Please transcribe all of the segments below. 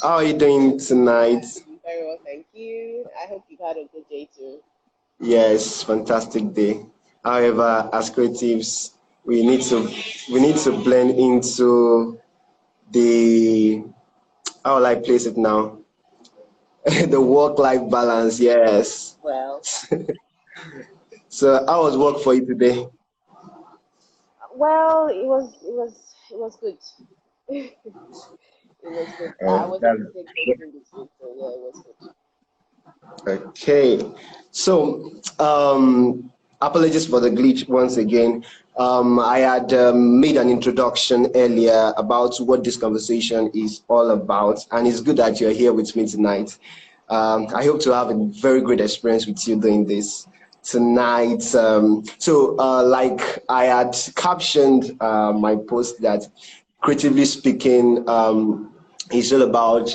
How are you doing tonight? Very well, thank you. I hope you've had a good day too. Yes, fantastic day. However, as creatives, we need to we need to blend into the how will I place it now? The work-life balance. Yes. Well, So how was work for you today? it was good. It was good. I wasn't sick this That's in between, so yeah, it was good. okay. So, apologies for the glitch once again. I had made an introduction earlier about what this conversation is all about, and it's good that you're here with me tonight. I hope to have a very great experience with you doing this tonight. Like I had captioned my post that creatively speaking, it's all about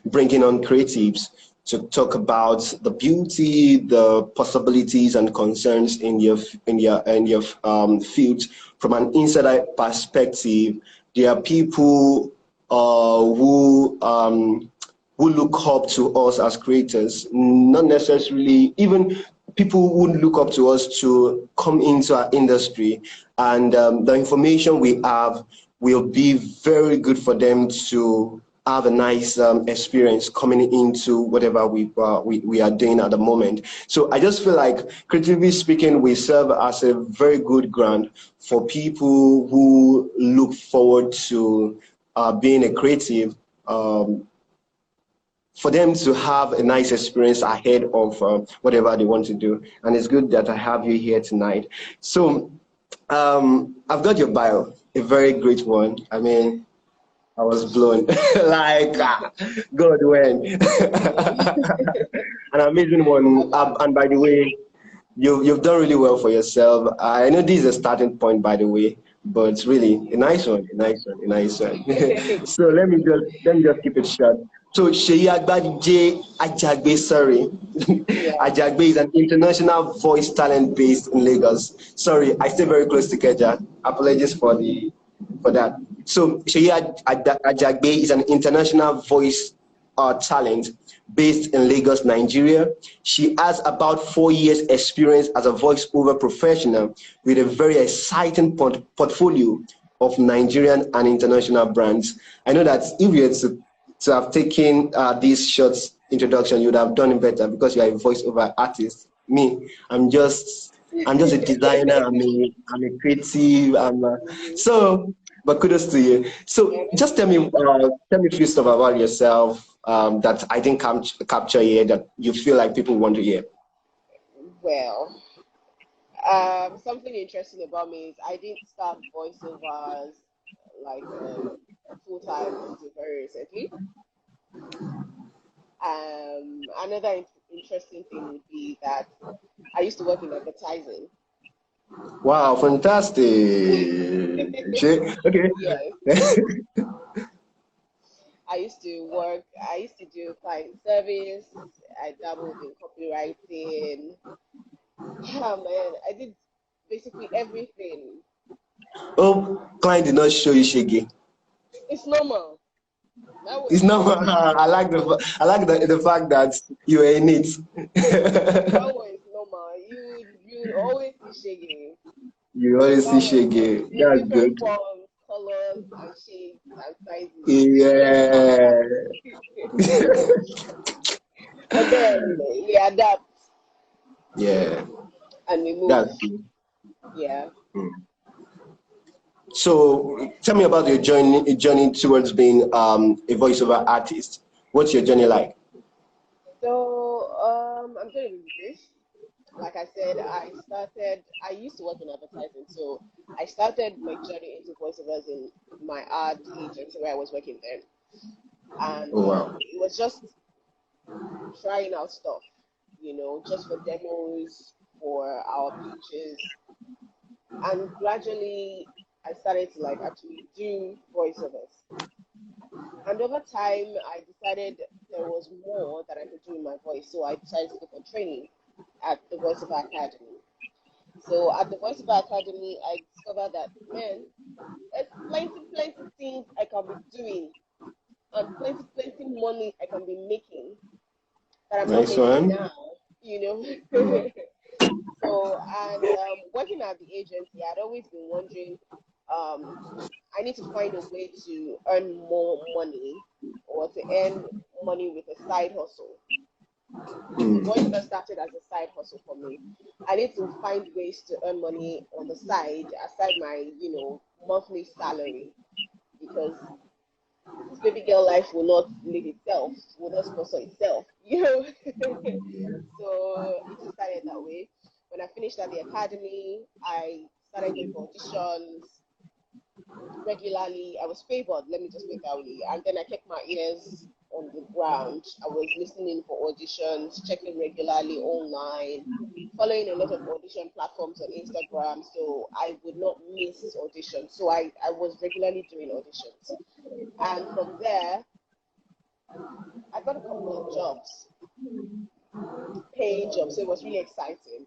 bringing on creatives to talk about the beauty, the possibilities, and concerns in your field from an insider perspective. There are people who look up to us as creators, not necessarily even people who look up to us to come into our industry, and the information we have will be very good for them to have a nice experience coming into whatever we are doing at the moment. So I just feel like, creatively speaking, we serve as a very good ground for people who look forward to being a creative, um, for them to have a nice experience ahead of whatever they want to do. And it's good that I have you here tonight. So I've got your bio, a very great one. I mean, I was blown. Like, God, when? An amazing one. And by the way, you've done really well for yourself. I know this is a starting point, by the way, but it's really a nice one, a nice one, a nice one. So let me just keep it short. So Seyi Ajagbe, sorry, Yeah. Ajagbe is an international voice talent based in Lagos. Sorry, I stay very close to Keja. Apologies for that. So Seyi Ajagbe is an international voice talent based in Lagos, Nigeria. She has about 4 years experience as a voiceover professional with a very exciting portfolio of Nigerian and international brands. I know that if you were to have taken this short introduction, you would have done it better because you are a voiceover artist. Me, I'm just a designer. I'm a creative. Mhm. But kudos to you. Yeah, So thank just tell you. me, a few stuff about yourself that I didn't capture here that you feel like people want to hear. Well, something interesting about me is I didn't start voiceovers like full time until very recently. Another interesting thing would be that I used to work in advertising. Wow, fantastic. Okay. Yes, I used to do client service. I dabbled in copywriting. Yeah, man, I did basically everything. Oh, client did not show you shaggy. It's normal. That one It's is not. normal. I like the fact that you were in That it. one is normal. You would always see shaggy. You always see That one shaggy. in That's different good. forms, colors, and shapes and sizes. Yeah. But then we adapt Yeah. and we move. That's good. Yeah. So tell me about your journey towards being a voiceover artist. What's your journey like? So I'm going to be brief. Like I said, I used to work in advertising, so I started my journey into voiceovers in my ad agency where I was working then. And Oh wow. it was just trying out stuff, just for demos, for our pitches. And gradually, I started to like actually do voiceovers. And over time, I decided there was more that I could do in my voice, so I decided to go for training at the Voiceover Academy. So at the Voiceover Academy, I discovered that, man, there's plenty, plenty things I can be doing and plenty money I can be making that I'm not Nice making one. now, you know. So, and working at the agency, I'd always been wondering, I need to find a way to earn more money or to earn money with a side hustle. So Mm. voiceover started as a side hustle for me. I need to find ways to earn money on the side, aside my, monthly salary, because this baby girl life will not live itself, will not sponsor itself, So it just started that way. When I finished at the academy, I started going for auditions regularly. I was favored, let me just put it that way. And then I kept my ears on the ground. I was listening for auditions, checking regularly online, following a lot of audition platforms on Instagram, so I would not miss auditions. So I was regularly doing auditions. And from there, I got a couple of jobs, paying jobs. So it was really exciting.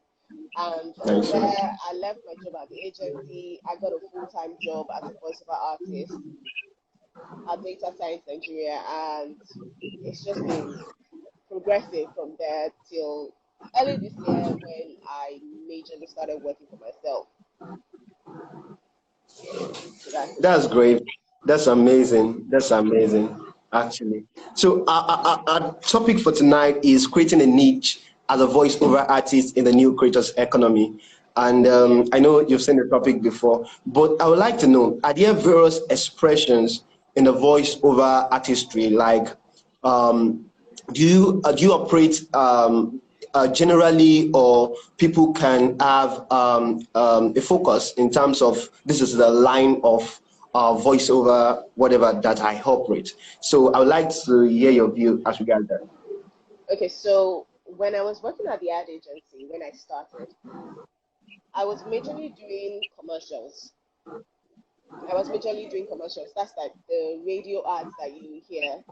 And from Nice one. there, I left my job at the agency. I got a full-time job as a voiceover artist at Data Science Nigeria, and it's just been progressive from there till early this year when I majorly started working for myself. So that's it. That's great. That's amazing. That's amazing, actually. So, our topic for tonight is creating a niche as a voiceover artist in the new creators economy. And Yeah. I know you've seen the topic before, but I would like to know, are there various expressions in the voiceover artistry? Like, um, do you operate generally, or people can have a focus in terms of this is the line of voiceover, whatever that I operate. So I would like to hear your view as regards that. Okay, so when I was working at the ad agency, when I started, I was majorly doing commercials. I was majorly doing commercials. That's like the radio ads that you hear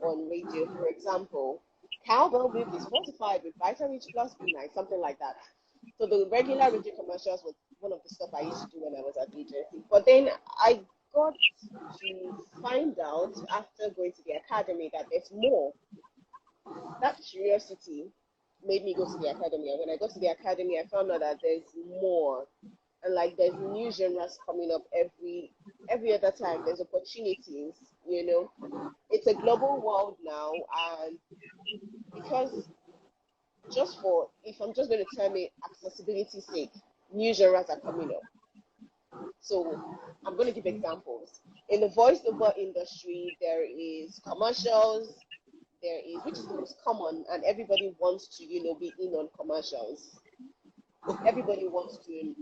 on radio. For example, cowbell milk is fortified with Vitamin Plus B9, something like that. So the regular radio commercials was one of the stuff I used to do when I was at the agency. But then I got to find out after going to the academy that there's more. That curiosity made me go to the academy. And when I got to the academy, I found out that there's more. And like there's new genres coming up every other time. There's opportunities, you know. It's a global world now, and because just for if I'm just going to term it accessibility sake, new genres are coming up. So I'm going to give examples. In the voiceover industry, there is commercials, there is, which is the most common, and everybody wants to, be in on commercials. Everybody wants to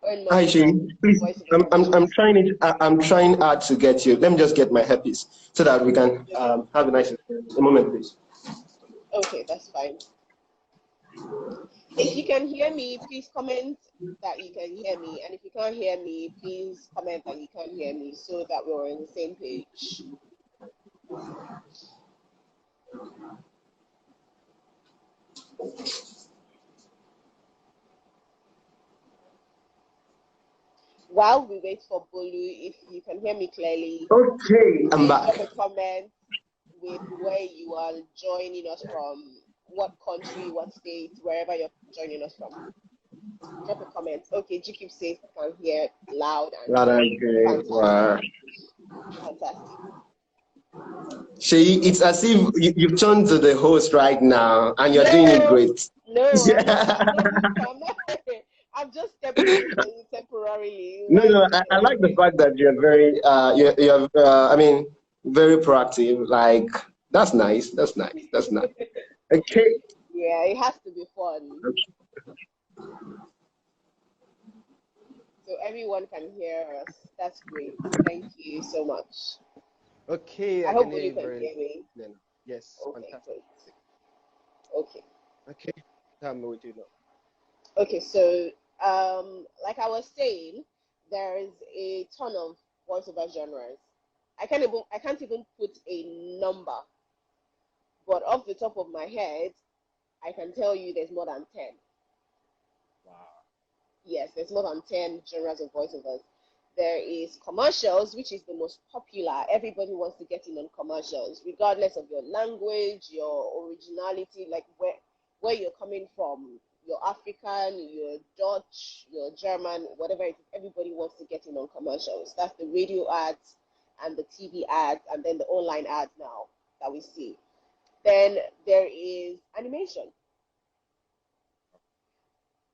earn Hi, money Shay. from Please, voiceover I'm commercials. trying it. I'm trying hard to get you. Let me just get my headpiece so that we can Okay, have a nice experience. A moment, please. okay, that's fine. If you can hear me, please comment that you can hear me. And if you can't hear me, please comment that you can't hear me so that we're on the same page. While we wait for Bolu, if you can hear me clearly, Okay, I'm please back. drop a comment with where you are joining us from, what country, what state, wherever you're joining us from. Drop a comment. Okay, GKIP says can hear loud and Loud clear. and clear. Fantastic. Wow. Fantastic. Shay, it's as if you've turned to the host right now and you're doing it No, great. no, I'm not. Yeah. I'm not doing. I'm not. I'm just stepping in for you temporarily. No, Why no, is I like the it? fact that you're very, I mean, very proactive. Like, that's nice. That's nice. That's nice. Okay. Yeah, it has to be fun so everyone can hear us. That's great. Thank you so much. Okay, I I hope can hear you you can very hear me. clearly. Yes, Okay, fantastic. great. Okay. Okay, tell me what you know. Okay, so like I was saying, there is a ton of voiceover genres. I can't even put a number, but off the top of my head, I can tell you there's more than 10. Wow. Yes, there's more than 10 genres of voiceovers. there is commercials, which is the most popular. Everybody wants to get in on commercials, regardless of your language, your originality, like where you're coming from. You're African, you're Dutch, you're German, whatever it is, everybody wants to get in on commercials. That's the radio ads and the TV ads and then the online ads now that we see. Then there is animation.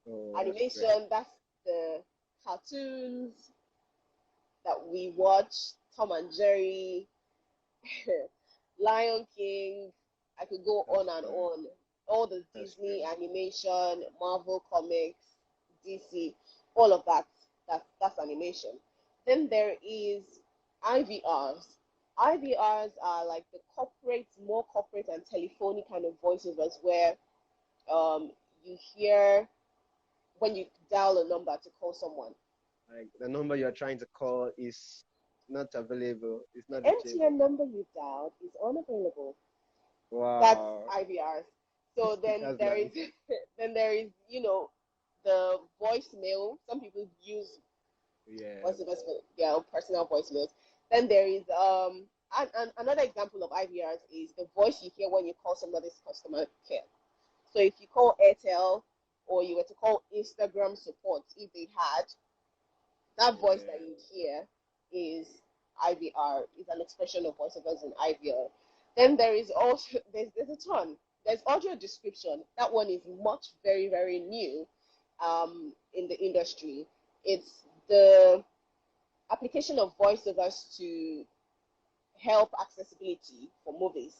Oh, that's great. Animation, that's the cartoons that we watch, Tom and Jerry, Lion King. I could go That's on and great. on. All the That's Disney great. animation, Marvel comics, DC, all of that. That's animation. Then there is IVRs. IVRs are like the corporate, more corporate and telephony kind of voiceovers where you hear when you dial a number to call someone. Like the number you're trying to call is not available. It's The not reachable. MTN number you dialed is unavailable. That's Wow. IVRs. So then That's there is nice. then there is, the voicemail. Some people use Yeah. voiceovers for their own personal voicemails. Then there is and another example of IVRs is the voice you hear when you call somebody's customer care. So if you call Airtel or you were to call Instagram support, if they had that voice that Yeah. you hear is IVR, is an expression of voiceovers in IVR. Then there is also there's a ton. There's audio description. That one is much very very new in the industry. It's the application of voiceovers to help accessibility for movies.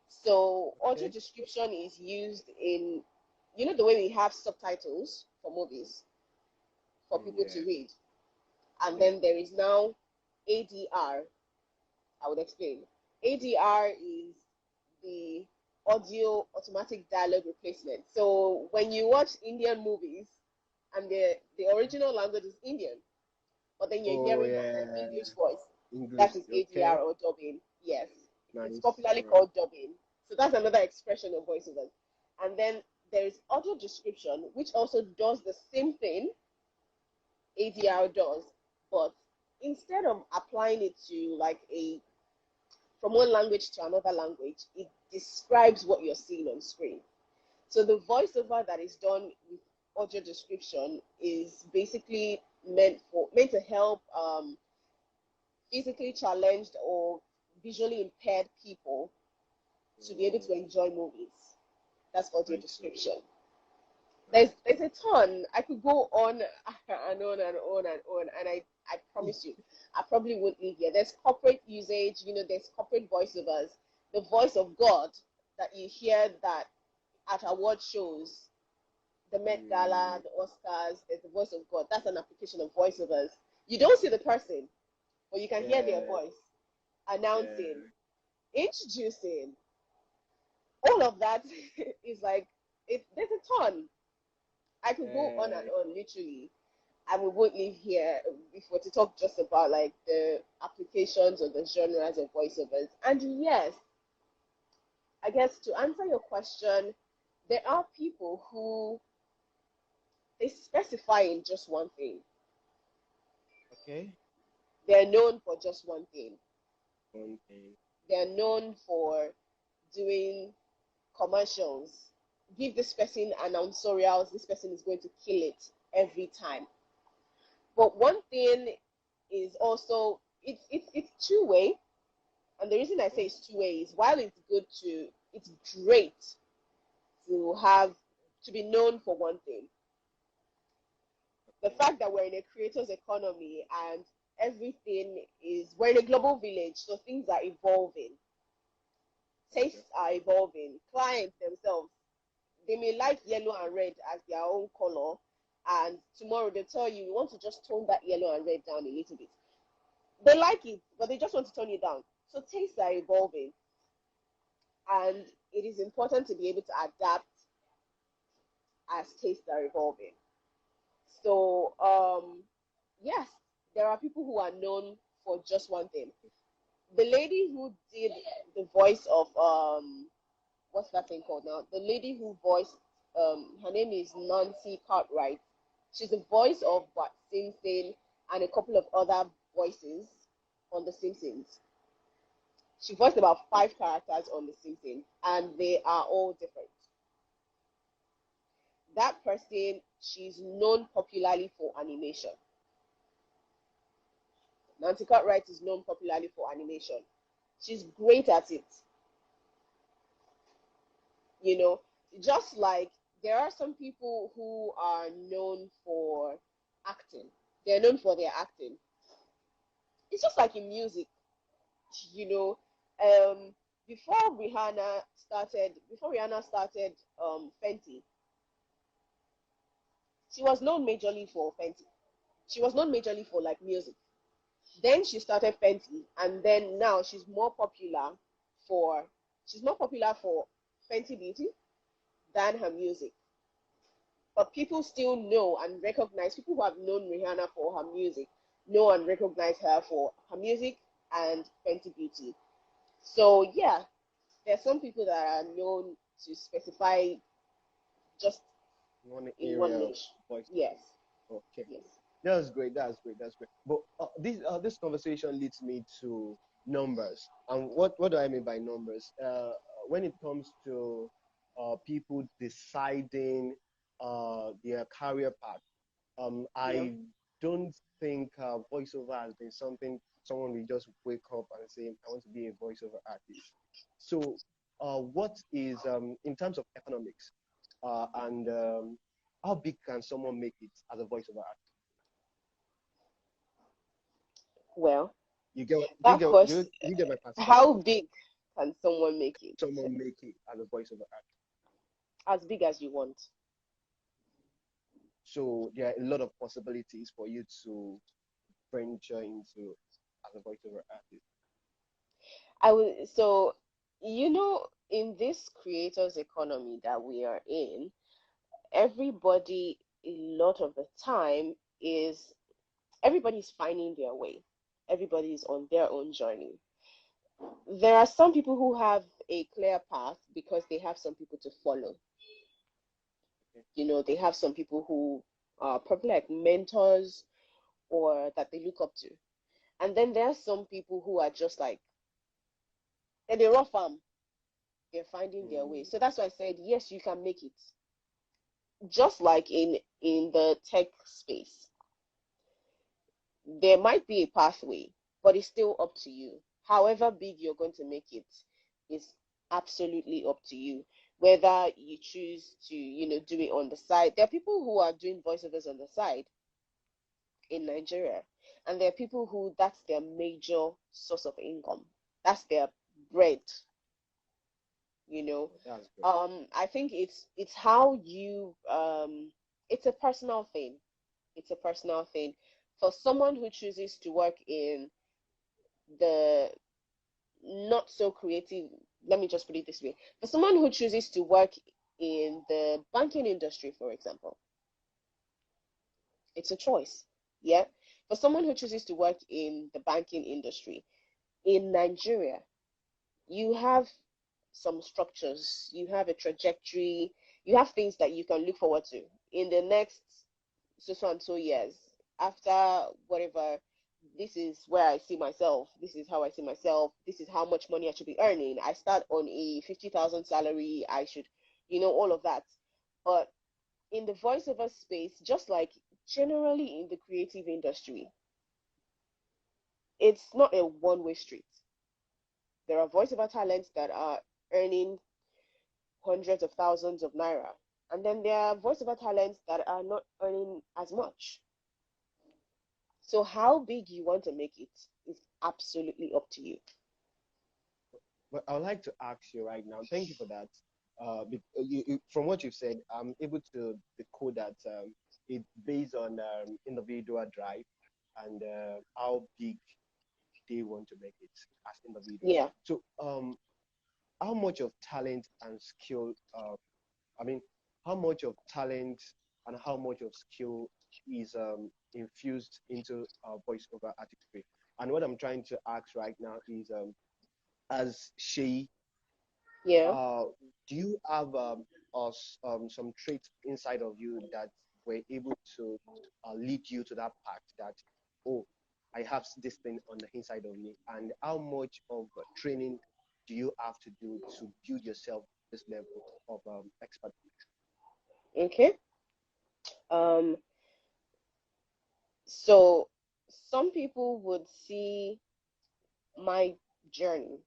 So audio Okay. description is used in, the way we have subtitles for movies for people to Yeah. read. And Yeah. then there is now ADR. I would explain. ADR is the audio automatic dialogue replacement. So when you watch Indian movies and the original language is Indian, but then you're Oh hearing an yeah. English voice, English. that is ADR Okay. or dubbing. Yes, it's Nice. popularly called dubbing. So that's another expression of voiceovers. And then there is audio description, which also does the same thing ADR does, but instead of applying it to like a from one language to another language, it describes what you're seeing on screen. So the voiceover that is done with audio description is basically meant to help physically challenged or visually impaired people to be able Oh, to enjoy movies. That's audio I see. description. Right. There's a ton. I could go on and on and on and on, and I promise you, I probably won't leave here. There's corporate usage, there's corporate voiceovers. The voice of God that you hear that at award shows, the Met Gala, Mm, the Oscars, there's the voice of God. That's an application of voiceovers. You don't see the person, but you can hear their yeah. voice announcing, Yeah. introducing. All of that is like there's a ton. I could go on and Yeah. on, literally, and we won't leave here if we're to talk just about like the applications or the genres of voiceovers. And yes, I guess to answer your question, there are people who they specify in just one thing. Okay. They're known for just one thing. One thing. They're known for doing commercials. Give this person announcerials, this person is going to kill it every time. But one thing is also it's two way, and the reason I say it's two way is while it's great to have to be known for one thing. The Okay. fact that we're in a creators economy and we're in a global village, so things are evolving, Okay. tastes are evolving, clients themselves they may like yellow and red as their own color, and tomorrow they tell you we want to just tone that yellow and red down a little bit. They like it, but they just want to tone it down. So tastes are evolving, and it is important to be able to adapt as tastes are evolving. So yes, there are people who are known for just one thing. The lady who did the voice of what's that thing called now? The lady who voiced her name is Nancy Cartwright. She's the voice of Bat Sing Sing and a couple of other voices on The Simpsons. She voiced about 5 characters on The Simpsons, and they are all different. That person, she's known popularly for animation. Nancy Cartwright is known popularly for animation. She's great at it. You know, just like there are some people who are known for acting. They're known for their acting. It's just like in music, you know. Before Rihanna started Fenty, she was known majorly for Fenty. She was known majorly for like music. Then she started Fenty, and then now for she's more popular for Fenty Beauty than her music. But people still know and recognize, people who have known Rihanna for her music know and recognize her for her music and Fenty Beauty. So yeah, there are some people that are known to specify just One in area one of niche. voice. Yes, Okay. yes. That's great. That's great. That's great. But this conversation leads me to numbers. And what do I mean by numbers? When it comes to people deciding their career path, Yeah. I don't think voiceover has been something someone will just wake up and say, I want to be a voiceover artist. So, what is in terms of economics, and how big can someone make it as a voiceover artist? Well, You get do you that get do question, you get my how perspective? big can someone make it? Someone make it as a voiceover artist. As big as you want. So there are a lot of possibilities for you to venture into as a voiceover artist. I will, so, in this creators economy that we are in, everybody, a lot of the time, is everybody's finding their way. Everybody's on their own journey. There are some people who have a clear path because they have some people to follow. They have some people who are probably like mentors or that they look up to. And then there are some people who are just like, they're the raw farm. They're finding their way. Mm, So that's why I said, yes, you can make it. Just like in the tech space, there might be a pathway, but it's still up to you. However big you're going to make it is absolutely up to you. Whether you choose to, do it on the side. There are people who are doing voiceovers on the side in Nigeria, and there are people who that's their major source of income. That's their bread, you know. that's great. I think it's how you it's a personal thing. It's a personal thing. For someone who chooses to work in the not so creative, let me just put it this way. For someone who chooses to work in the banking industry, for example, it's a choice. Yeah. For someone who chooses to work in the banking industry in Nigeria, you have some structures, you have a trajectory, you have things that you can look forward to in the next so and so years. After whatever, this is where I see myself, this is how I see myself, this is how much money I should be earning. I start on a 50,000 salary, I should, all of that. But in the voiceover space, just like generally in the creative industry, it's not a one-way street. There are voiceover talents that are earning hundreds of thousands of naira. And then there are voiceover talents that are not earning as much. So how big you want to make it is absolutely up to you. But I would like to ask you right now. Thank you for that. From what you've said, I'm able to decode that it's based on individual drive and how big they want to make it as individual. Yeah. So, how much of talent and skill? I mean, how much of talent and how much of skill is infused into voiceover artistry? And what I'm trying to ask right now is, as Shay, Yeah. uh, do you have some traits inside of you that were able to lead you to that path that oh, I have this thing on the inside of me, and how much of training do you have to do to build yourself this level of expertise? Okay. Um, so some people would see my journey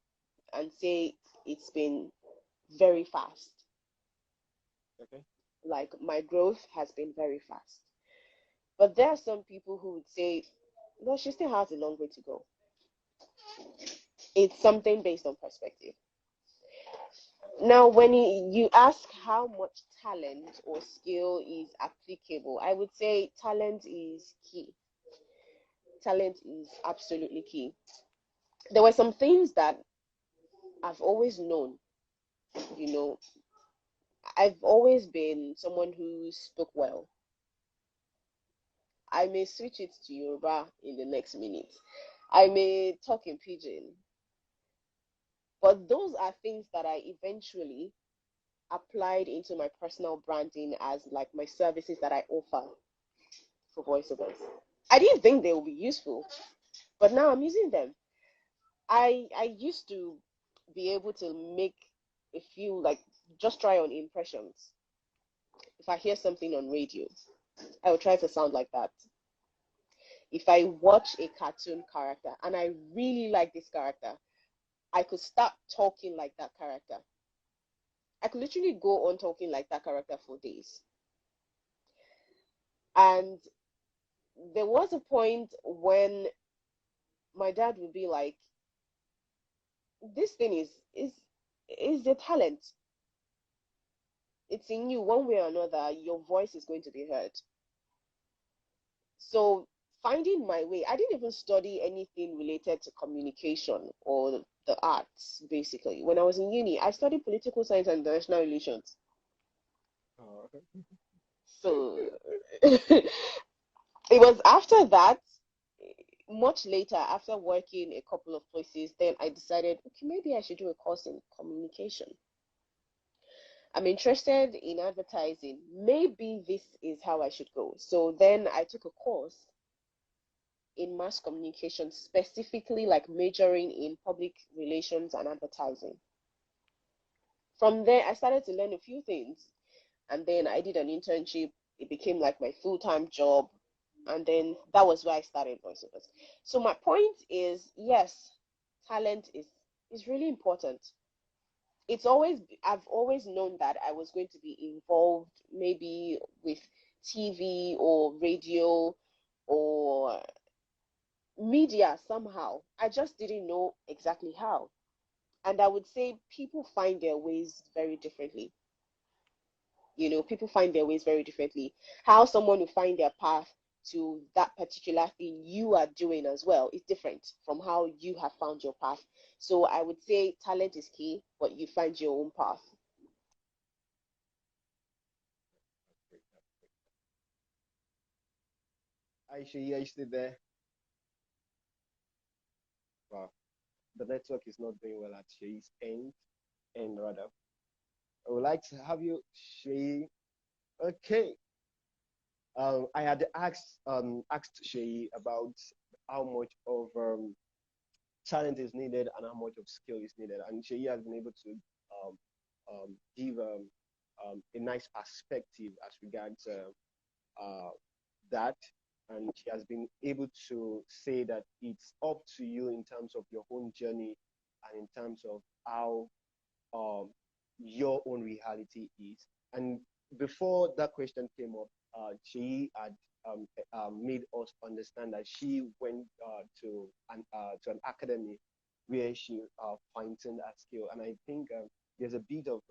and say it's been very fast. Okay. Like my growth has been very fast. But there are some people who would say, well, she still has a long way to go. It's something based on perspective. Now, when you ask how much talent or skill is applicable, I would say talent is key. Talent is absolutely key. There were some things that I've always known, you know, I've always been someone who spoke well. I may switch it to Yoruba in the next minute. I may talk in pidgin, but those are things that I eventually applied into my personal branding as like my services that I offer for voiceovers. I didn't think they would be useful, but now I'm using them. I used to be able to make a few like just try on impressions. If I hear something on radio, I will try to sound like that. If I watch a cartoon character and I really like this character, I could start talking like that character. I could literally go on talking like that character for days. And there was a point when my dad would be like, this thing is the talent. It's in you one way or another, your voice is going to be heard. So finding my way, I didn't even study anything related to communication or the arts, basically. When I was in uni, I studied political science and international relations. Oh, okay. So it was after that, much later, after working a couple of places, then I decided, okay, maybe I should do a course in communication. I'm interested in advertising. Maybe this is how I should go. So then I took a course in mass communication, specifically like majoring in public relations and advertising. From there, I started to learn a few things. And then I did an internship. It became like my full-time job. And then that was where I started voiceovers. So my point is, yes, talent is really important. I've always known that I was going to be involved maybe with TV or radio or media somehow. I just didn't know exactly how. And I would say people find their ways very differently. People find their ways very differently. How someone will find their path to that particular thing you are doing as well is different from how you have found your path. So I would say talent is key, but you find your own path. Aisha, are you still there? Wow. The network is not doing well at Shei's end rather. I would like to have you, Shei. Okay. I had asked Shei about how much of talent is needed and how much of skill is needed, and Shei has been able to give a nice perspective as regards uh, that, and she has been able to say that it's up to you in terms of your own journey and in terms of how um, your own reality is. And before that question came up, she had made us understand that she went to an academy where she fine-tuned that skill. And I think there's a bit of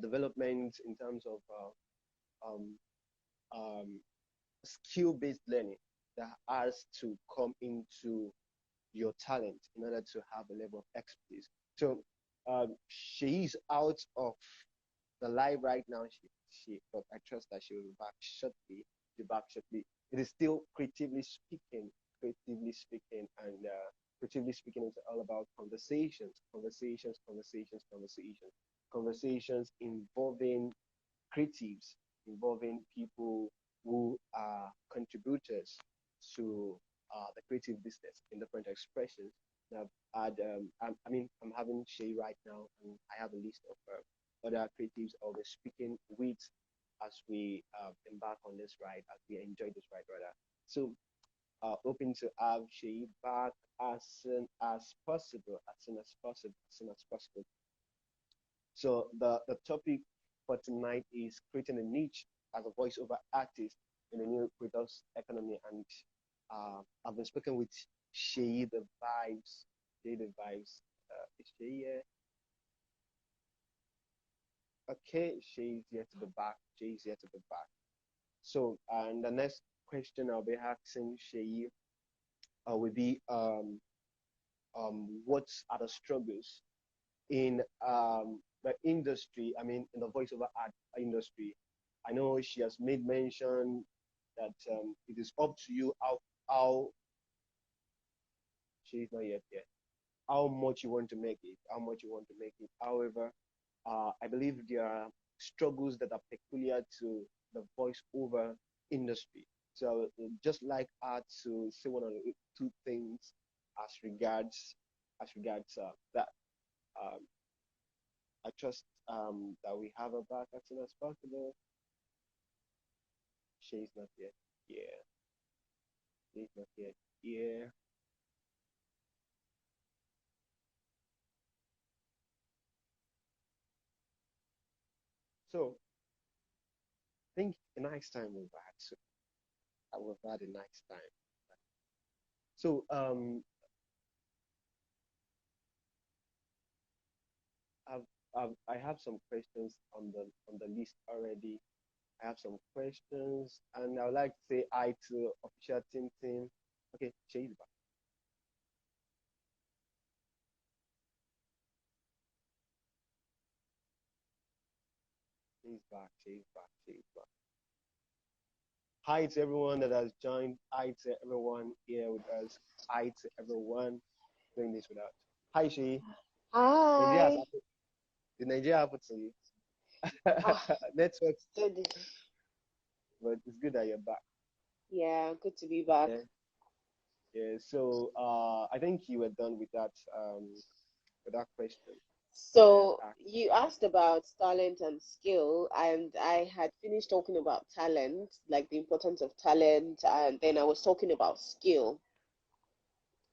development in terms of um, um, skill-based learning that has to come into your talent in order to have a level of expertise. So she is out of the live right now. But I trust that she will be back shortly. Be back shortly. It is still and creatively speaking is all about conversations involving creatives, involving people who are contributors to the creative business in different expressions. And I'm having Shay right now, and I have a list of other creatives I'll be speaking with as we embark on this ride, as we enjoy this ride, rather. So, hoping to have Shay back as soon as possible, as soon as possible, as soon as possible. So the topic for tonight is creating a niche as a voiceover artist in the new creators economy. And I've been speaking with Seyi The Vibes. Seyi The Vibes. Is Seyi here? Okay, Seyi is here to the back. Seyi is here to the back. So, and the next question I'll be asking Seyi will be what are the struggles in the industry, I mean, in the voiceover art industry. I know she has made mention that it is up to you how she is not yet there, how much you want to make it, how much you want to make it. However, I believe there are struggles that are peculiar to the voiceover industry. So just like her to say one or two things as regards that. Um, I trust that we have her back as soon as possible. She's not yet here. She's not yet here. So I think a nice time we've had. So we've had a nice time. So I have some questions on the list already. I have some questions, and I would like to say hi to official team. Okay, she's back. She's back. She's back. She's back. Hi to everyone that has joined. Hi to everyone here with us. Hi to everyone doing this without. Hi, Shi. Nigeria has Hi. happened. Did Nigeria happen to you? Ah, Networks, so the- but it's good that you're back. yeah, good to be back. Yeah, yeah. So I think you were done with that question that I So had asked. you asked about talent and skill, and I had finished talking about talent, like the importance of talent, and then I was talking about skill.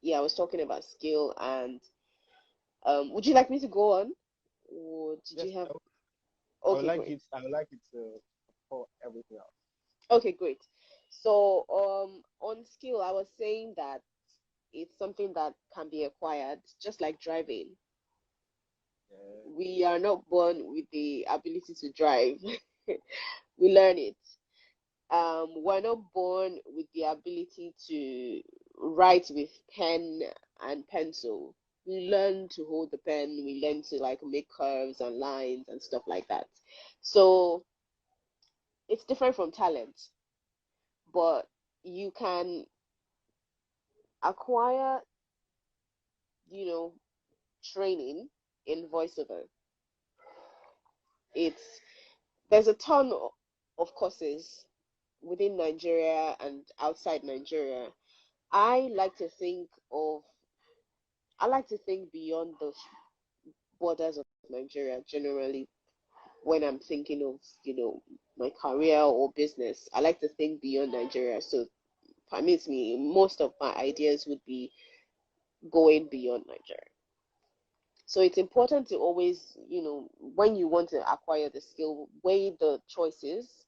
Yeah, I was talking about skill, and would you like me to go on, or did Yes, you have? I would Okay, like great. it. I would like it to pour everything out. Okay, great. So on skill, I was saying that it's something that can be acquired, just like driving. Yeah, We are not born with the ability to drive. We learn it. We're not born with the ability to write with pen and pencil. We learn to hold the pen, we learn to like make curves and lines and stuff like that. So it's different from talent, but you can acquire, you know, training in voiceover. It's there's a ton of courses within Nigeria and outside Nigeria. I like to think of I like to think beyond the borders of Nigeria generally when I'm thinking of, my career or business. I like to think beyond Nigeria. So permits me, most of my ideas would be going beyond Nigeria. So it's important to always, when you want to acquire the skill, weigh the choices.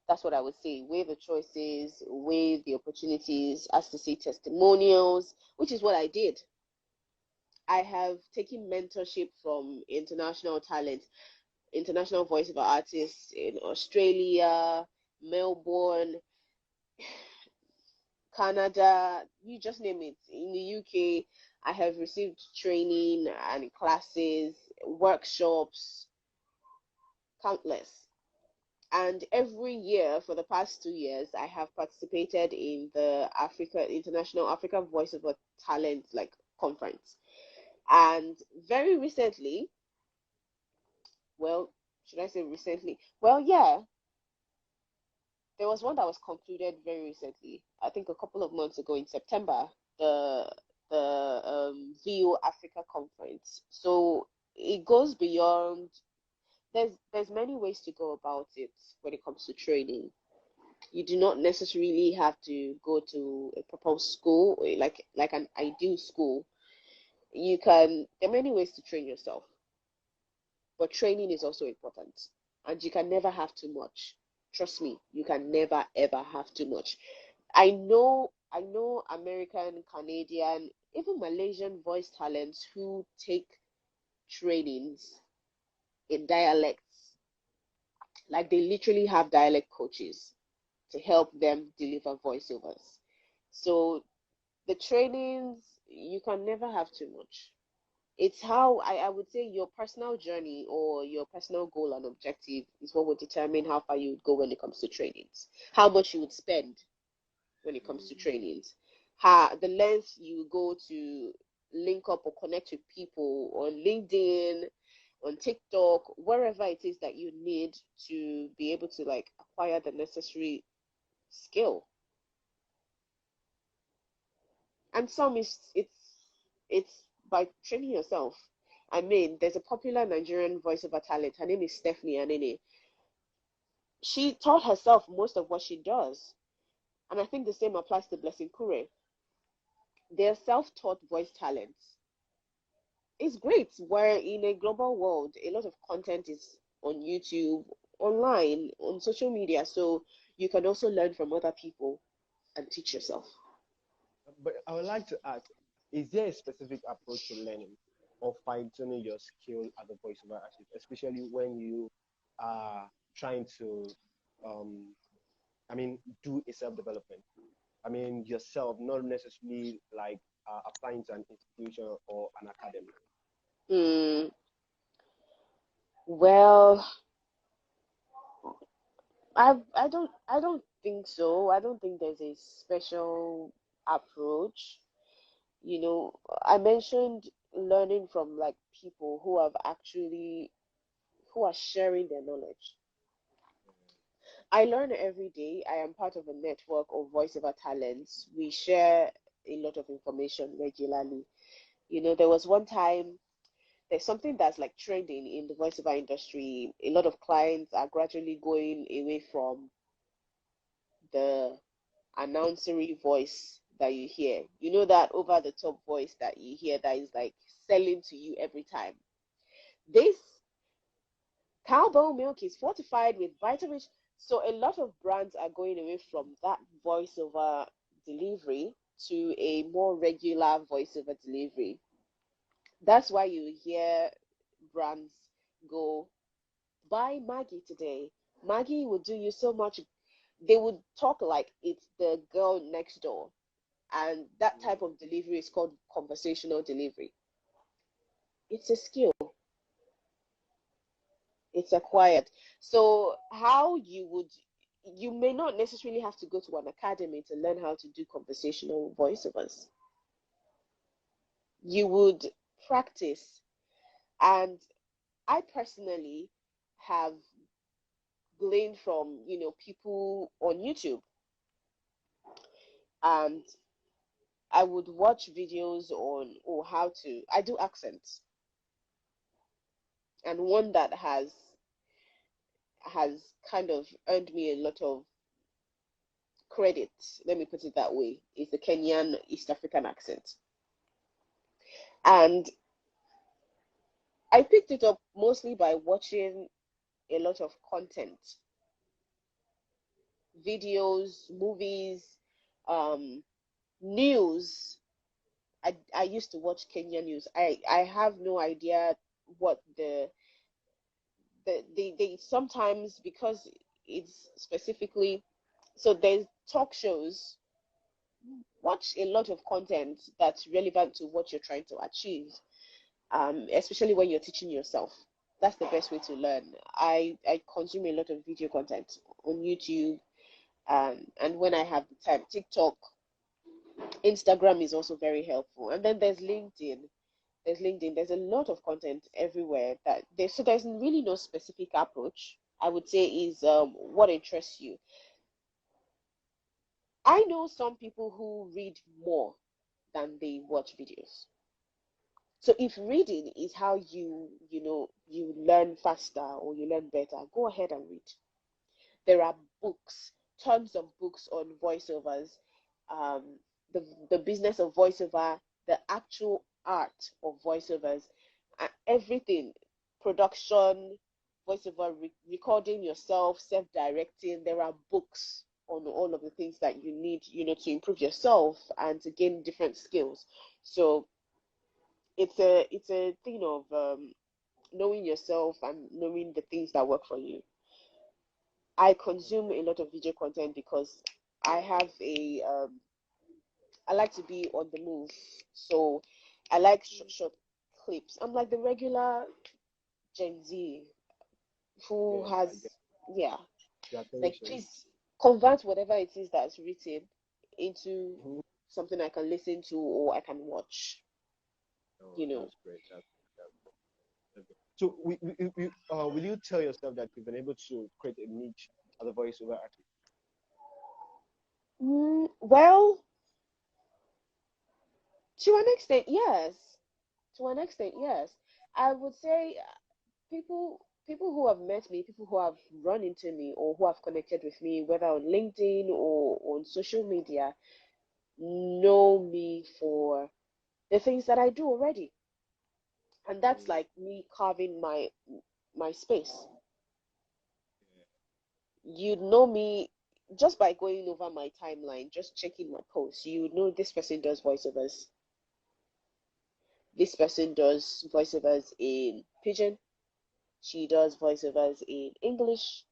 That's what I would say. Weigh the choices, weigh the opportunities, as to say testimonials, which is what I did. I have taken mentorship from international talent, international voiceover artists in Australia, Melbourne, Canada, you just name it. In the UK, I have received training and classes, workshops, countless. And every year for the past 2 years, I have participated in the International Africa Voiceover Talent like conference. And very recently, well, should I say recently? Well, yeah, there was one that was concluded very recently. I think a couple of months ago in September. The VO Africa conference. So it goes beyond. There's many ways to go about it when it comes to training. You do not necessarily have to go to a proposed school, like an ideal school. You can. There are many ways to train yourself, but training is also important, and you can never have too much. Trust me, you can never ever have too much. I know American, Canadian, even Malaysian voice talents who take trainings in dialects. Like they literally have dialect coaches to help them deliver voiceovers. So the trainings, you can never have too much. It's how I would say your personal journey or your personal goal and objective is what would determine how far you would go when it comes to trainings, how much you would spend when it comes to trainings, how the length you go to link up or connect with people on LinkedIn, on TikTok, wherever it is that you need to be able to like acquire the necessary skill. And some is it's by training yourself. I mean, there's a popular Nigerian voiceover talent. Her name is Stephanie Anene. She taught herself most of what she does. And I think the same applies to Blessing Kure. They're self-taught voice talents. It's great. We're in a global world. A lot of content is on YouTube, online, on social media. So you can also learn from other people and teach yourself. But I would like to ask, is there a specific approach to learning or fine-tuning your skill as a voiceover artist, especially when you are trying to, um, do a self-development? I mean, yourself, not necessarily like applying to an institution or an academy. Mm, well, I don't think so. I don't think there's a special approach. You know, I mentioned learning from like people who are sharing their knowledge. I learn every day. I am part of a network of voiceover talents. We share a lot of information regularly. You know, there was one time, there's something that's like trending in the voiceover industry. A lot of clients are gradually going away from the announcery voice that you hear. You know, that over the top voice that you hear that is like selling to you every time. This cowbell milk is fortified with vitamins. So a lot of brands are going away from that voiceover delivery to a more regular voiceover delivery. That's why you hear brands go, buy Maggie today. Maggie will do you so much. They would talk like it's the girl next door. And that type of delivery is called conversational delivery. It's a skill, it's acquired. So, you may not necessarily have to go to an academy to learn how to do conversational voiceovers. You would practice. And I personally have gleaned from, people on YouTube. And I would watch videos on how to. I do accents, and one that has kind of earned me a lot of credit. Let me put it that way. Is the Kenyan East African accent, and I picked it up mostly by watching a lot of content, videos, movies, um, news. I used to watch Kenya news. I have no idea what they sometimes, because it's specifically, so there's talk shows. Watch a lot of content that's relevant to what you're trying to achieve, especially when you're teaching yourself. That's the best way to learn. I consume a lot of video content on YouTube, and when I have the time, TikTok, Instagram is also very helpful. And then there's LinkedIn. There's a lot of content everywhere so there's really no specific approach. I would say is what interests you. I know some people who read more than they watch videos. So if reading is how you learn faster or you learn better, go ahead and read. There are books, tons of books on voiceovers, um, the business of voiceover, the actual art of voiceovers, everything, production, voiceover, recording yourself, self-directing. There are books on all of the things that you need, to improve yourself and to gain different skills. So it's a thing of knowing yourself and knowing the things that work for you. I consume a lot of video content because I have I like to be on the move. So I like short clips. I'm like the regular Gen Z who has, yeah, like please convert whatever it is that's written into something I can listen to or I can watch. That's great. That's great. So, will you tell yourself that you've been able to create a niche as a voiceover artist? Well, to an extent, yes. To an extent, yes. I would say people who have met me, people who have run into me or who have connected with me, whether on LinkedIn or on social media, know me for the things that I do already. And that's like me carving my space. You know me just by going over my timeline, just checking my posts. You know this person does voiceovers. This person does voiceovers in Pidgin. She does voiceovers in English.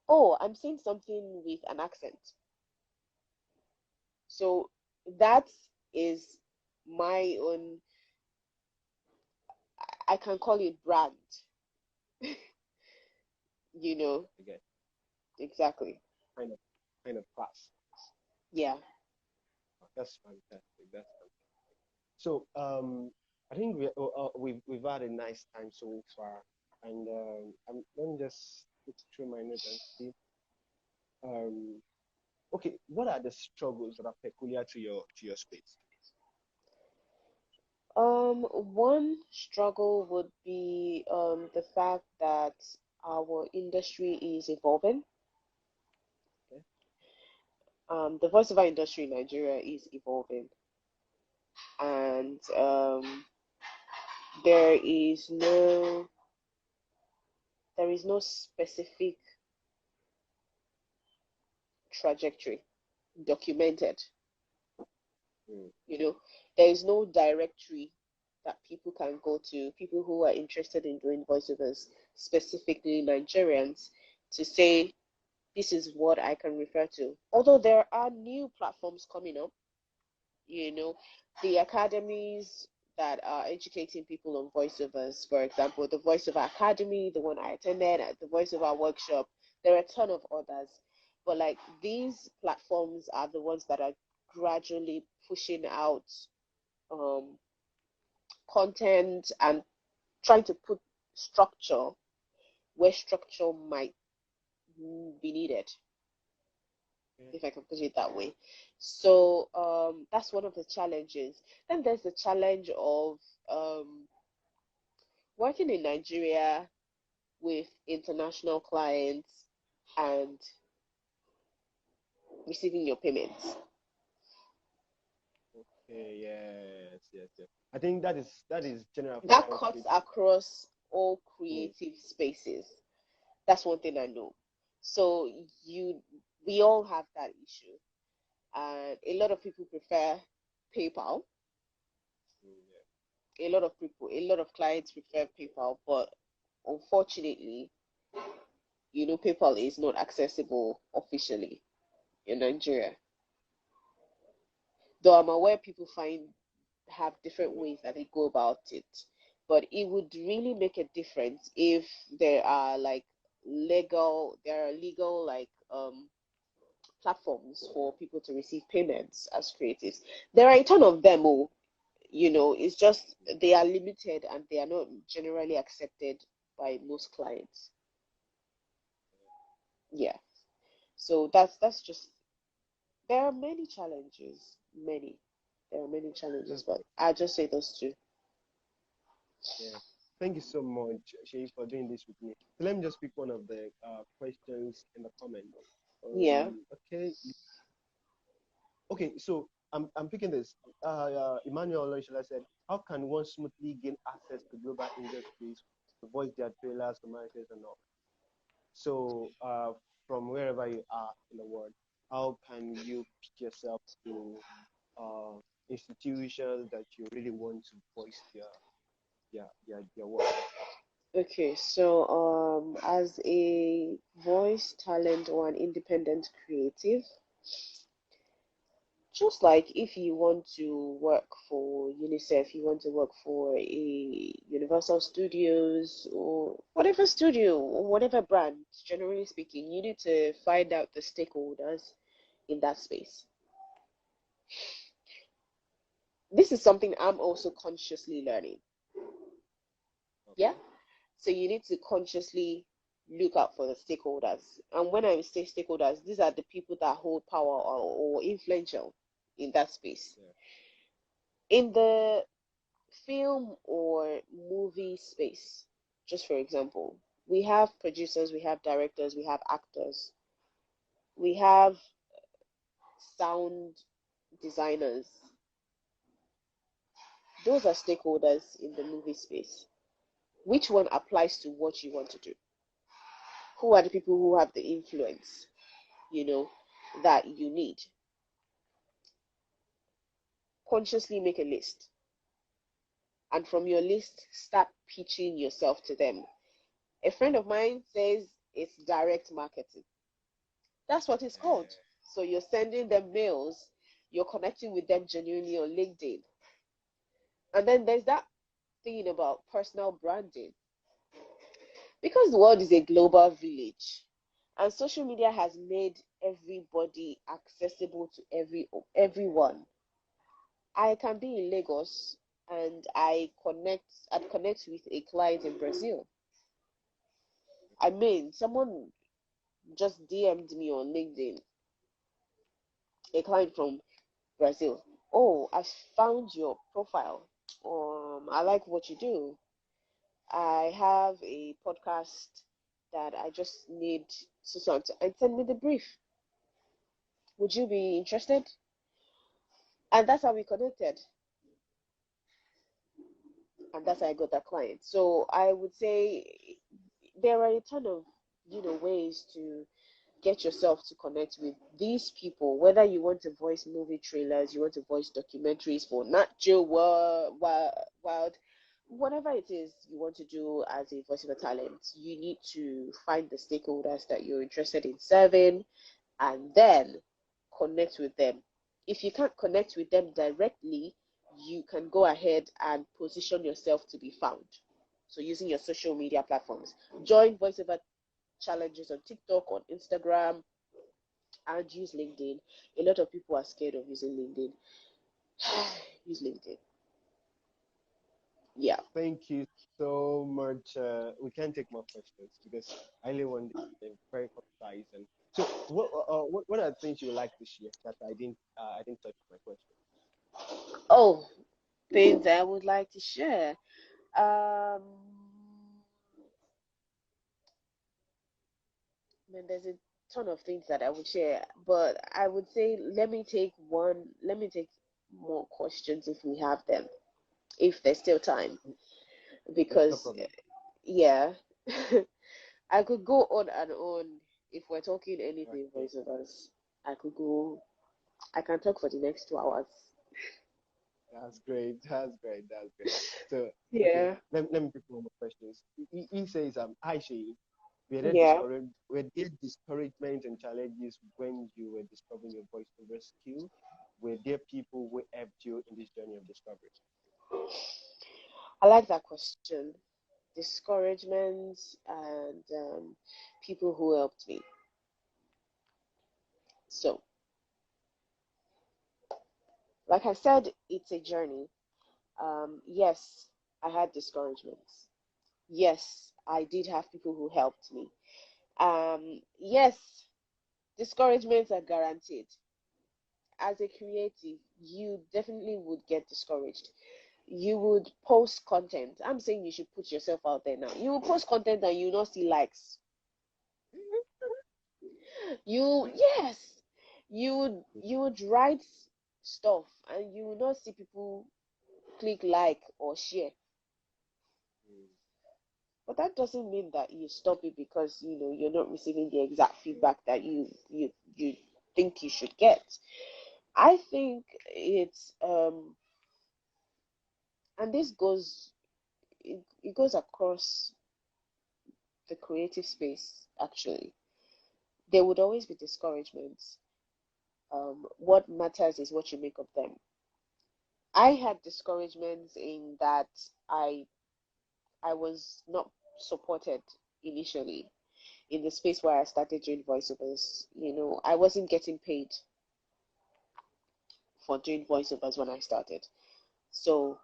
Oh, I'm seeing something with an accent. So that is my own, I can call it brand, you know. Okay. Exactly. Kind of class. Yeah. That's fantastic. That's fantastic. So, I think we've had a nice time so far, and let me just look through my notes and see. Um, okay, what are the struggles that are peculiar to your space? One struggle would be the fact that our industry is evolving. Okay. The voiceover industry in Nigeria is evolving, and there is no specific trajectory documented. You know, there is no directory that people can go to, people who are interested in doing voiceovers, specifically Nigerians, to say this is what I can refer to. Although there are new platforms coming up, the academies that are educating people on voiceovers, for example, the Voiceover Academy, the one I attended, at the Voiceover Workshop, there are a ton of others. But like these platforms are the ones that are gradually pushing out content and trying to put structure where structure might be needed, if I can put it that way. So that's one of the challenges. Then there's the challenge of working in Nigeria with international clients and receiving your payments. Okay, yes. I think that is general. That cuts across all creative spaces. That's one thing I know. So we all have that issue. And a lot of people prefer PayPal. A lot of clients prefer PayPal, but unfortunately, PayPal is not accessible officially in Nigeria. Though I'm aware people have different ways that they go about it, but it would really make a difference if there are legal like platforms for people to receive payments as creatives. There are a ton of them. It's just they are limited and they are not generally accepted by most clients. Yeah. So that's just There are many challenges, many. There are many challenges, but I'll just say those two. Yeah. Thank you so much, Shay, for doing this with me. So let me just pick one of the questions in the comments. Yeah. Okay. Okay, so I'm picking this. Emmanuel Oloishola said, "How can one smoothly gain access to global industries to voice their trailers, commercials, and all?" So from wherever you are in the world, how can you pick yourself to uh, institutions that you really want to voice their work? Okay, so as a voice talent or an independent creative, just like if you want to work for UNICEF, you want to work for a Universal Studios or whatever studio or whatever brand, generally speaking, you need to find out the stakeholders in that space. This is something I'm also consciously learning. Yeah. So you need to consciously look out for the stakeholders. And when I say stakeholders, these are the people that hold power or influential in that space. Yeah. In the film or movie space, just for example, we have producers, we have directors, we have actors, we have sound designers. Those are stakeholders in the movie space. Which one applies to what you want to do? Who are the people who have the influence, that you need? Consciously make a list. And from your list, start pitching yourself to them. A friend of mine says it's direct marketing. That's what it's called. So you're sending them mails, you're connecting with them genuinely on LinkedIn. And then there's that thing about personal branding. Because the world is a global village and social media has made everybody accessible to everyone. I can be in Lagos and I'd connect with a client in Brazil. I mean, someone just DM'd me on LinkedIn, a client from Brazil. Oh, I found your profile. I like what you do. I have a podcast that I just need to and send me the brief. Would you be interested? And that's how we connected. And that's how I got that client. So I would say there are a ton of ways to get yourself to connect with these people, whether you want to voice movie trailers, you want to voice documentaries for Nat Geo Wild, whatever it is you want to do as a voiceover talent, you need to find the stakeholders that you're interested in serving and then connect with them. If you can't connect with them directly, you can go ahead and position yourself to be found. So using your social media platforms, join voiceover challenges on TikTok, on Instagram, and use LinkedIn. A lot of people are scared of using LinkedIn. Use LinkedIn. Yeah. Thank you so much. We can't take more questions because I really want them very concise. And so, what are the things you would like to share that I didn't touch my question? Oh, things I would like to share. Um, Man, there's a ton of things that I would share, but I would say let me take more questions if we have them, if there's still time, Yeah, no because problem. yeah, I could go on and on if we're talking anything Okay. voiceovers. I could go, I can talk for the next 2 hours. That's great. That's great. That's great. So, okay, Yeah, let me pick one more questions. He says, "Hi, Shay. yeah. Were there discouragement and challenges when you were discovering your voiceover skill? Were there people who helped you in this journey of discovery?" I like that question. Discouragement and people who helped me. So, like I said, it's a journey. Yes, I had discouragements. Yes, I did have people who helped me. Yes, discouragements are guaranteed. as a creative, you definitely would get discouraged. You would post content. I'm saying you should put yourself out there now. You will post content and you will not see likes. Yes, you would write stuff and you will not see people click like or share. But that doesn't mean that you stop it because you're not receiving the exact feedback that you think you should get. I think it's and this goes it goes across the creative space actually. There would always be discouragements. What matters is what you make of them. I had discouragements in that I was not supported initially in the space where I started doing voiceovers. I wasn't getting paid for doing voiceovers when I started. So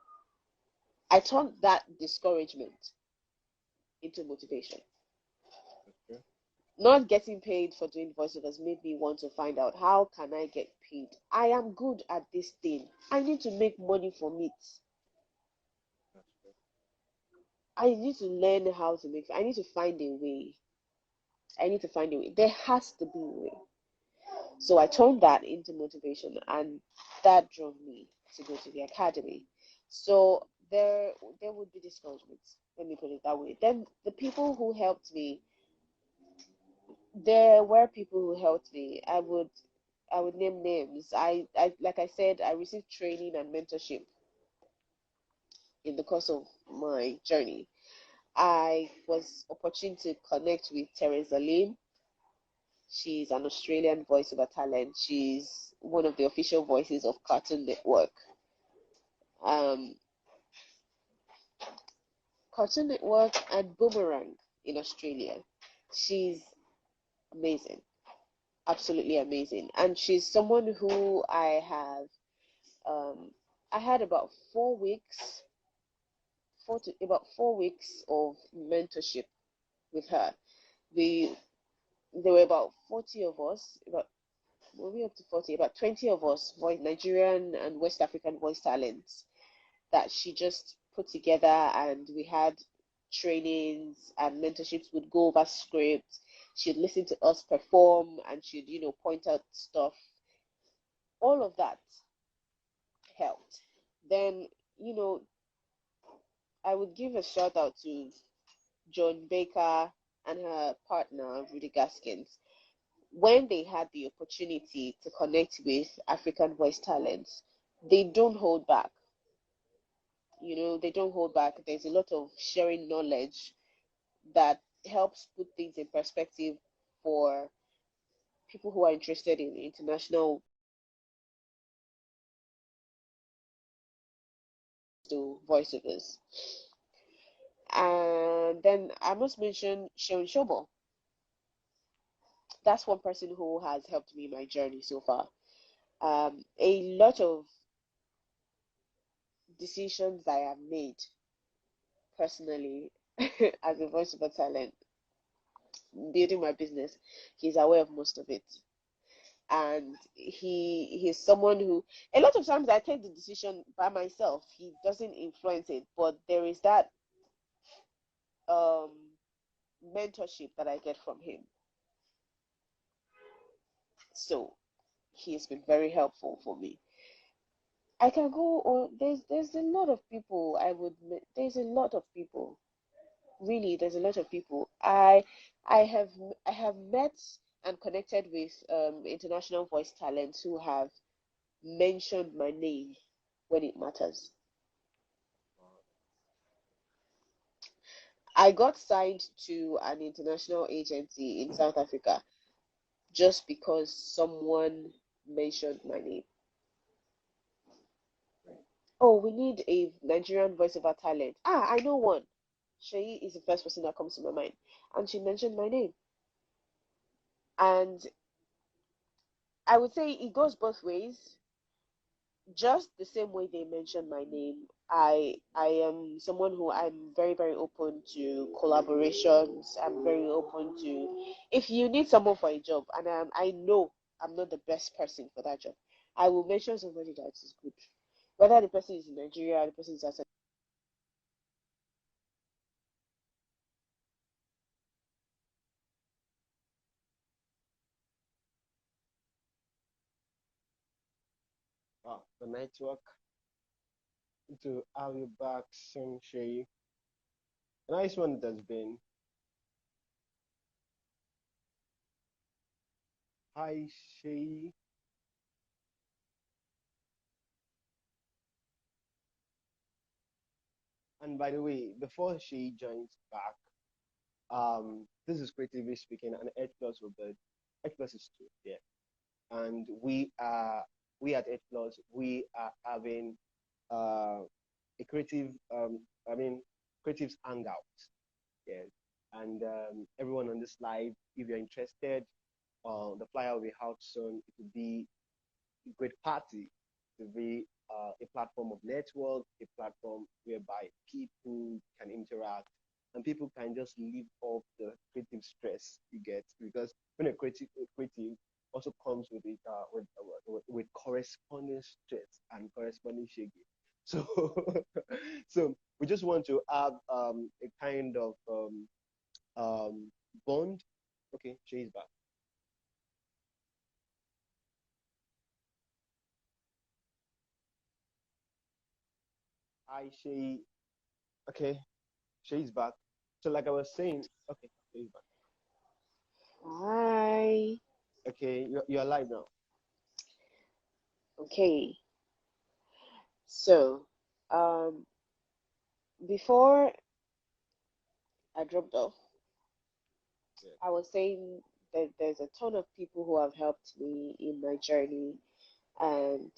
I turned that discouragement into motivation. Okay. Not getting paid for doing voiceovers made me want to find out how can I get paid. I am good at this thing. I need to make money from it. I need to learn how to make. I need to find a way. There has to be a way. So I turned that into motivation, and that drove me to go to the academy. So there would be discouragements. Let me put it that way. Then the people who helped me, there were people who helped me. I would name names. I like I said, I received training and mentorship in the course of my journey. I was opportune to connect with Teresa Lim. She's an Australian voiceover talent. She's one of the official voices of Cartoon Network. Um, Cartoon Network and Boomerang in Australia. She's amazing, absolutely amazing, and she's someone who I had about 4 weeks, about 4 weeks of mentorship with her. We There were about 40 of us, about were we up to 40? About 20 of us, voice Nigerian and West African voice talents that she just put together, and we had trainings and mentorships. Would go over scripts. She'd listen to us perform, and she'd point out stuff. All of that helped. Then I would give a shout out to John Baker and her partner Rudy Gaskins when they had the opportunity to connect with African voice talents. They don't hold back. They don't hold back. There's a lot of sharing knowledge that helps put things in perspective for people who are interested in international voiceovers. And then I must mention Sharon Shobo. That's one person who has helped me in my journey so far. A lot of decisions I have made personally as a voiceover talent, building my business, he's aware of most of it. And he's someone who, a lot of times I take the decision by myself. He doesn't influence it, but there is that um mentorship that I get from him. So he's been very helpful for me. I can go on. There's a lot of people. There's a lot of people. Really, there's a lot of people. I have I have met and connected with international voice talents who have mentioned my name when it matters. I got signed to an international agency in South Africa just because someone mentioned my name. Oh, we need a Nigerian voiceover talent. Ah, I know one. Seyi is the first person that comes to my mind. And she mentioned my name. And I would say it goes both ways. Just the same way they mentioned my name, I am someone who I'm very, very open to collaborations. I'm very open to if you need someone for a job and I know I'm not the best person for that job, I will mention somebody that is good. Whether the person is in Nigeria, the person is outside. The network to have you back soon, Shay. Nice one it has been. Hi, Shay. And by the way, before Shay joins back, this is creatively speaking, and H plus will be H plus is two, yeah. And we at H plus we are having uh a creative I mean creatives hangout, yes. And everyone on this live, if you're interested, the flyer will be out soon. It will be great party to be a platform of network, a platform whereby people can interact and people can just live off the creative stress you get, because when a creative also comes with it with corresponding stress and corresponding shaking. So so we just want to have a kind of um, bond. Okay, she's back. Hi, Shay. Okay, she's back. So like I was saying, okay, she's back. Hi. Okay, you're live now. Okay. So, um, before I dropped off, Yeah. I was saying that there's a ton of people who have helped me in my journey, and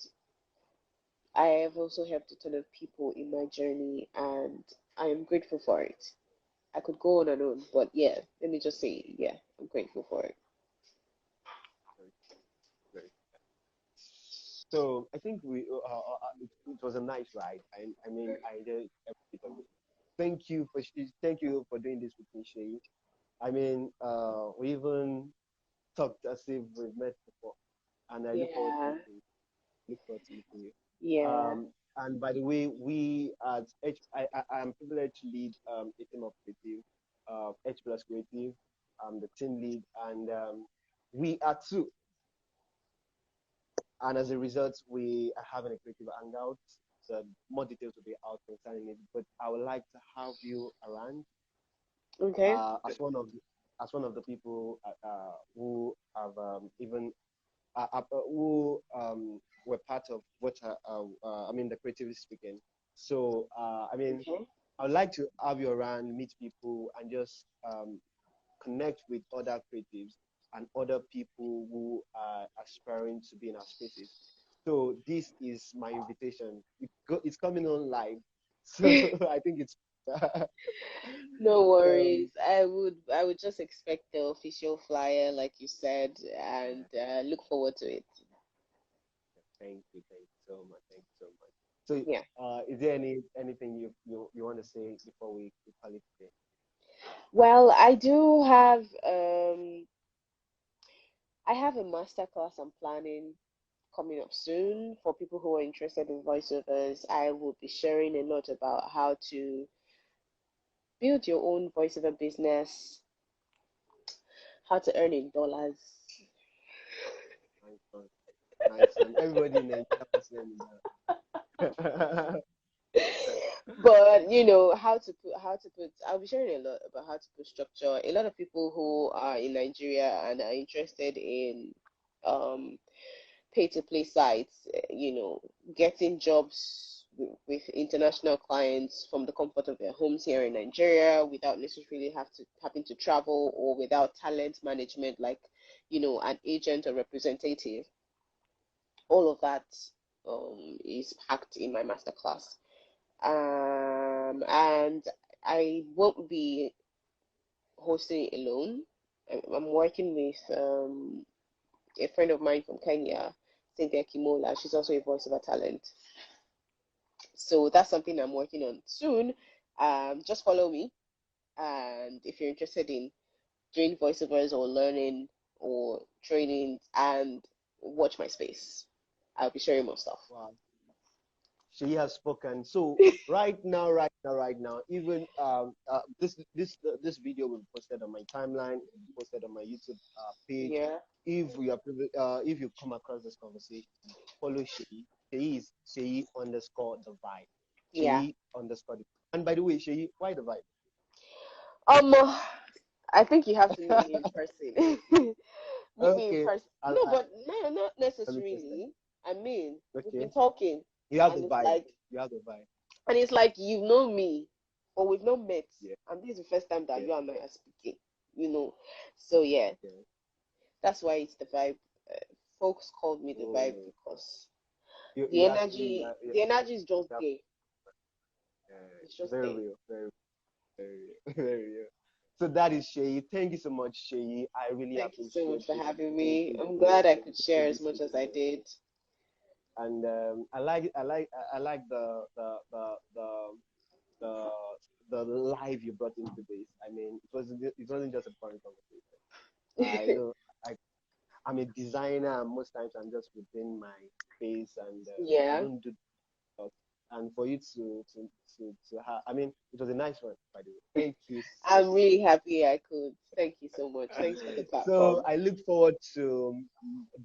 I have also helped a ton of people in my journey, and I am grateful for it. I could go on and on, but yeah, let me just say, yeah, I'm grateful for it. Very, very. So I think it was a nice ride. I mean, I enjoyed every bit of it. Thank you for doing this with me, Shay. I mean, we even talked as if we've met before, and I look forward to Yeah, meeting you. Look forward to meeting you. yeah. And by the way, we at I am privileged to lead a team of creative, H plus creative. I'm the team lead, and we are two. And as a result, we are having a creative hangout. So more details will be out concerning it. But I would like to have you around Okay. as one of the people who have who were part of what I mean the creatively speaking. So I mean Okay. I would like to have you around, meet people, and just connect with other creatives and other people who are aspiring to be in our spaces. So this is my invitation. It's coming on live, so I think it's No um, worries. I would just expect the official flyer, like you said, and look forward to it. thank you so much, thank you so much. So Yeah. is there anything you want to say before we call it today? Well, I have a master class I'm planning coming up soon for people who are interested in voiceovers. I will be sharing a lot about how to build your own voiceover business, how to earn in dollars. Nice one, nice one. Everybody in Nigeria wants to learn But how to put I'll be sharing a lot about how to put structure. A lot of people who are in Nigeria and are interested in um pay to play sites, getting jobs with international clients from the comfort of their homes here in Nigeria without necessarily having to travel, or without talent management like, an agent or representative. All of that is packed in my masterclass. And I won't be hosting it alone. I'm working with a friend of mine from Kenya, Cynthia Kimola. She's also a voiceover talent. So that's something I'm working on soon. Just follow me. And if you're interested in doing voiceovers or learning or training, and watch my space. I'll be sharing more stuff. Wow. She has spoken. So right now, even this video will be posted on my timeline, will be posted on my YouTube page. Yeah. If you come across this conversation, follow Seyi. Seyi is Seyi underscore the vibe. Yeah. Seyi underscore the. And by the way, Seyi, why the vibe? I think you have to meet me in person. Meet me in Okay, person. I'll, No, I'll, but no, not I'll be posted. necessarily. I mean, we've Okay, been talking, you have the and it's vibe. like, You have the vibe. and it's like you've known me, but we've not met, Yeah, and this is the first time that yeah, you and I are speaking. You know, so yeah, yeah. that's why it's the vibe. Folks called me the vibe Oh, because you actually, the energy is just you have, there. It's just very there. real, very real, very real. So that is Seyi. Thank you so much, Seyi. I really Thank you so appreciate much for you having me. taking I'm the glad I could share as opportunity much as I to, did. and I like the the life you brought into this. I mean, it wasn't just a fun conversation. I know I I'm a designer, and most times I'm just within my space, and I Yeah, don't do stuff. And for you to have, I mean, it was a nice one, by the way. Thank you so I'm really happy I could. Thank you so much. much. Thanks for the So platform. I look forward to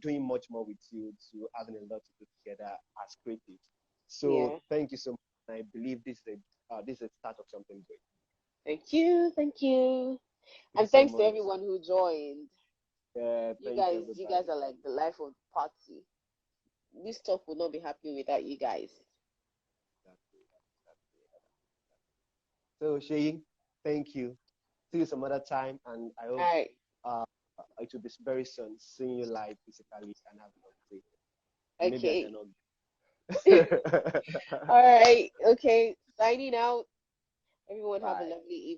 doing much more with you, to having a lot to do together as creatives. So Yeah. thank you so much. I believe this is a start of something great. Thank you. Thank you. Thank you And so thanks to much. everyone who joined. Thank you, You everybody. guys are like the life of the party. This talk would not be happening without you guys. So Shay, thank you. See you some other time, and I All hope right. uh, it will be very soon, seeing you live physically and have a conversation. And maybe I Okay. cannot. All right. Okay. Signing out. Everyone have a Bye. lovely evening.